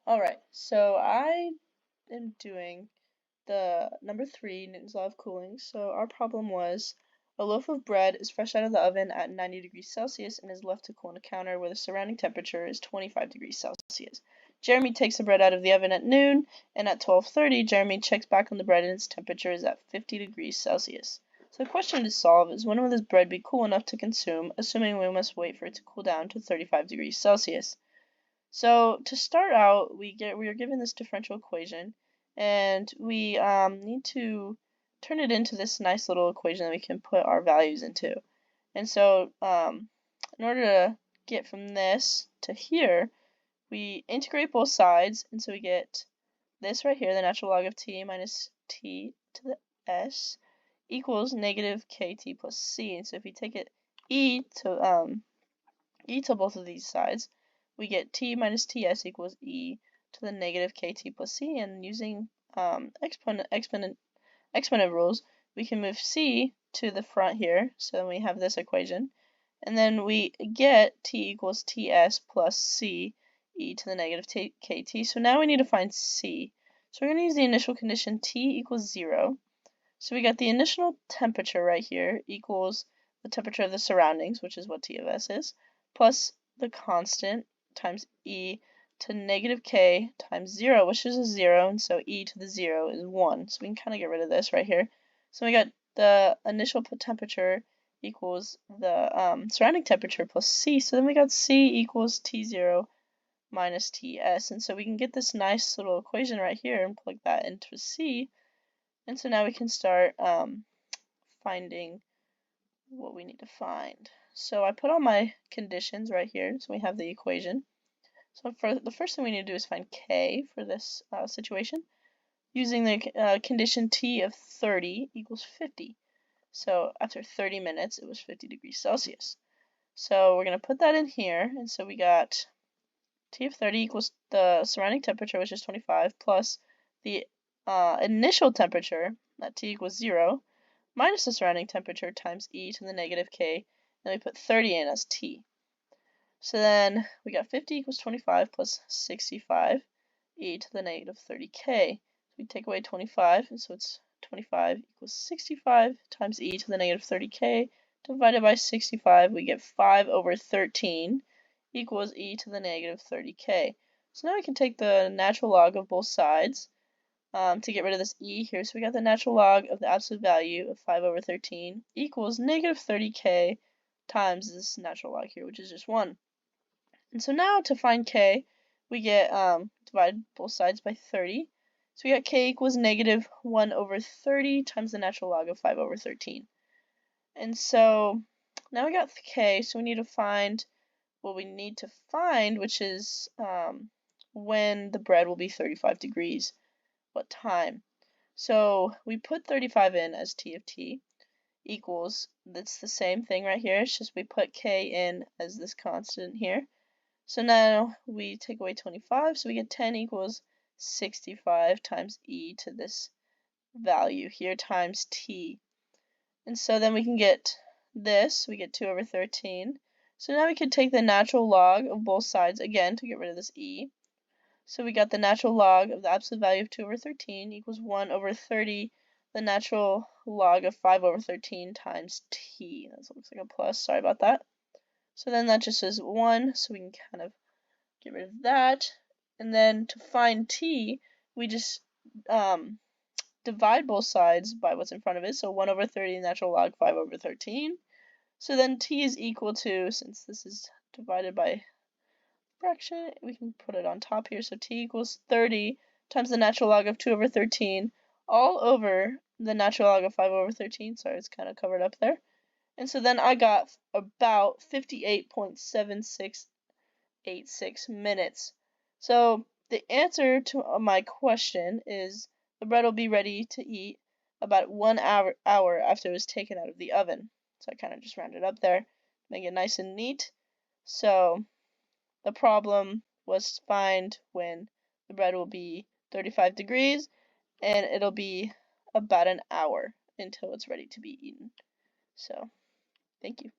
Alright, so I am doing the number 3, Newton's law of cooling. So our problem was a loaf of bread is fresh out of the oven at 90 degrees Celsius and is left to cool on a counter where the surrounding temperature is 25 degrees Celsius. Jeremy takes the bread out of the oven at noon, and at 12:30, Jeremy checks back on the bread and its temperature is at 50 degrees Celsius. So the question to solve is when will this bread be cool enough to consume, assuming we must wait for it to cool down to 35 degrees Celsius. So to start out, we are given this differential equation, and we need to turn it into this nice little equation that we can put our values into. And so in order to get from this to here, we integrate both sides, and so we get this right here, the natural log of t minus t to the s equals negative kt plus c. And so if you take it e to both of these sides, we get t minus ts equals e to the negative kt plus c, and using exponent rules, we can move c to the front here, so then we have this equation, and then we get t equals ts plus c e to the negative kt. So now we need to find c. So we're going to use the initial condition t equals 0. So we got the initial temperature right here equals the temperature of the surroundings, which is what T of S is, plus the constant times e to negative k times 0, which is a 0, and so e to the 0 is 1. So we can kind of get rid of this right here. So we got the initial temperature equals the surrounding temperature plus c, so then we got c equals T0 minus Ts, and so we can get this nice little equation right here and plug that into c. And so now we can start finding what we need to find. So I put all my conditions right here, so we have the equation. So for the first thing we need to do is find k for this situation, using the condition t of 30 equals 50. So after 30 minutes, it was 50 degrees Celsius. So we're going to put that in here, and so we got t of 30 equals the surrounding temperature, which is 25, plus the initial temperature, that t equals 0, minus the surrounding temperature times e to the negative k, and we put 30 in as t. So then we got 50 equals 25 plus 65 e to the negative 30k. So we take away 25, and so it's 25 equals 65 times e to the negative 30k divided by 65. We get 5 over 13 equals e to the negative 30k. So now we can take the natural log of both sides to get rid of this e here. So we got the natural log of the absolute value of 5 over 13 equals negative 30k times this natural log here, which is just 1. And so now to find k, we get divide both sides by 30. So we got k equals negative 1 over 30 times the natural log of 5 over 13. And so now we got k, so we need to find what we need to find, which is when the bread will be 35 degrees, what time. So we put 35 in as t of t equals, that's the same thing right here, it's just we put k in as this constant here. So now we take away 25, so we get 10 equals 65 times e to this value here times t. And so then we can get this, we get 2 over 13. So now we can take the natural log of both sides again to get rid of this e. So we got the natural log of the absolute value of 2 over 13 equals 1 over 30, the natural log of 5 over 13 times t. That looks like a plus, sorry about that. So then that just is 1, so we can kind of get rid of that. And then to find t, we just divide both sides by what's in front of it. So 1 over 30 natural log 5 over 13. So then t is equal to, since this is divided by fraction, we can put it on top here. So t equals 30 times the natural log of 2 over 13 all over the natural log of 5 over 13. Sorry, it's kind of covered up there. And so then I got about 58.7686 minutes. So the answer to my question is the bread will be ready to eat about 1 hour after it was taken out of the oven. So I kind of just rounded up there, make it nice and neat. So the problem was to find when the bread will be 35 degrees, and it'll be about an hour until it's ready to be eaten. So thank you.